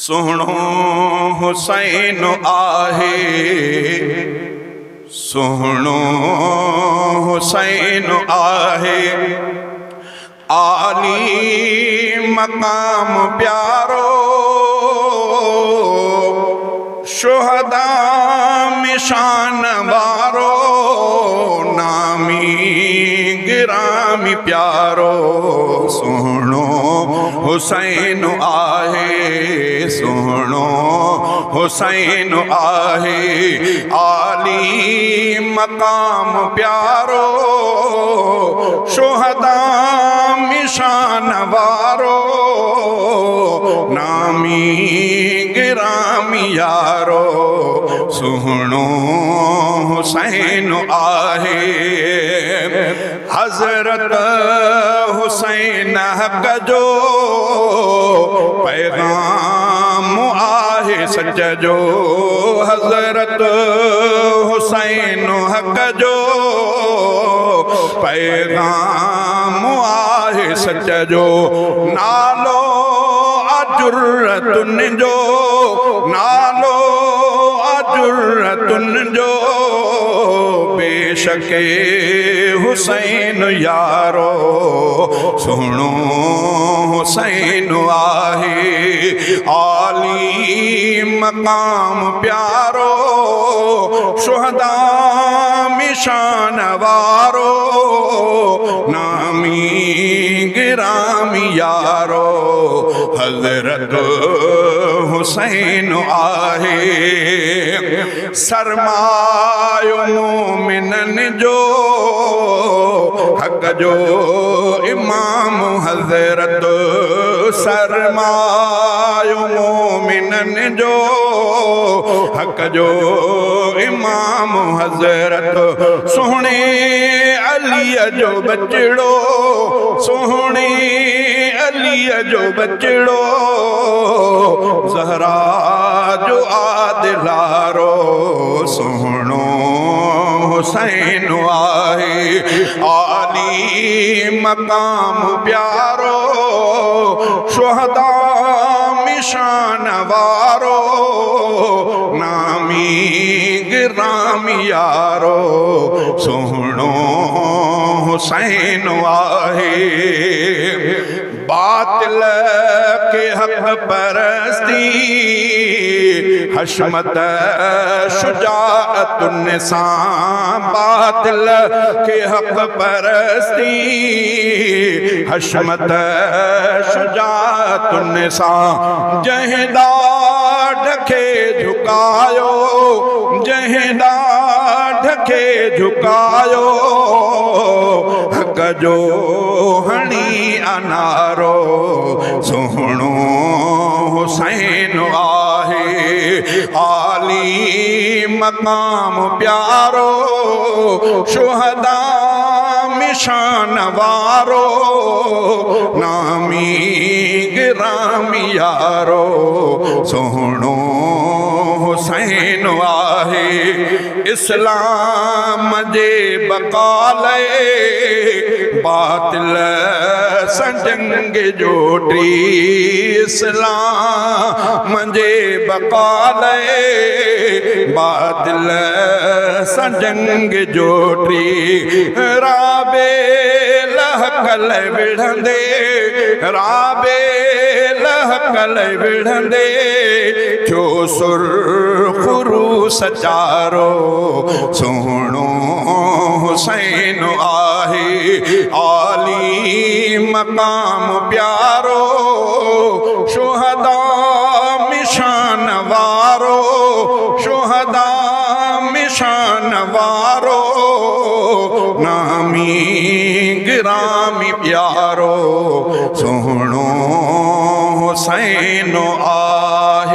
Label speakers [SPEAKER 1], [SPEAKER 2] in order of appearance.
[SPEAKER 1] सुहिणो हुसैन आहे, सुहिणो हुसैन आहे। आली मक़ाम प्यारो, शुहदा में शान वारो, नामी गिरामी प्यारो। सुहिणो हुसैन आहे, सुहिणो हुसैन आहे। आली मक़ाम प्यारो, शुहदा में शान वारो, नामी गिरामी यारो। सुहिणो हुसैन आहे। हज़रत हुसैन हक़ जो पैगाम आहे सच जो। हज़रत हुसैन हक़ जो पैगाम आहे सच जो। नालो अजुर्रतुन जो, नालो अजुर्रतुन जो। बेशके हुसैन यारो, सुहिणो हुसैन आहे। आली मक़ाम प्यारो, शुहदा में शान वारो, नामी गिरामी यारो। हज़रत हुसैन आहे। सरमायो मोमिनन जो, हक़ जो इमाम हज़रत। सरमायो मोमिनन जो, हक़ जो इमाम हज़रत। सुहिणे अलीअ जो बचड़ो, सुहिणे अलीअ जो बचड़ो, ज़हरा जो आदिलारो। सुहिणो हुसैन आहे। आली मक़ाम प्यारो, शुहदा में शान वारो, नामी गिरामी यारो। सुहिणो हुसैन आहे। बातिल के हक़ परस्ती, हशमत शुजाअतुन सां। बातिल के हक़ परस्ती, हशमत शुजाअतुन सां। जंहिं ॾाढ खे झुकायो, जंहिं ॾाढ खे झुकायो, हक़ जो हणी अनारो। सुहिणो हुसैन आहे। आली मक़ाम प्यारो, शुहदा में शान वारो, नामी गिरामी यारो। सुहिणो हुसैन आहे। इस्लाम जे बक़ाले, बातिल सां जंग जोटी। इस्लाम जे बक़ाले, बातिल सां जंग जोटी। राबे लहकल विढ़ंदे, राबे लहकल विढ़ंदे, थियो सुरख़ुरू सचारो। सुहिणो हुसैन आहे। आली मक़ाम प्यारो, शुहदा में शान वारो, शुहदा में शान वारो, नामी गिरामी प्यारो। सुहिणो हुसैन आहे।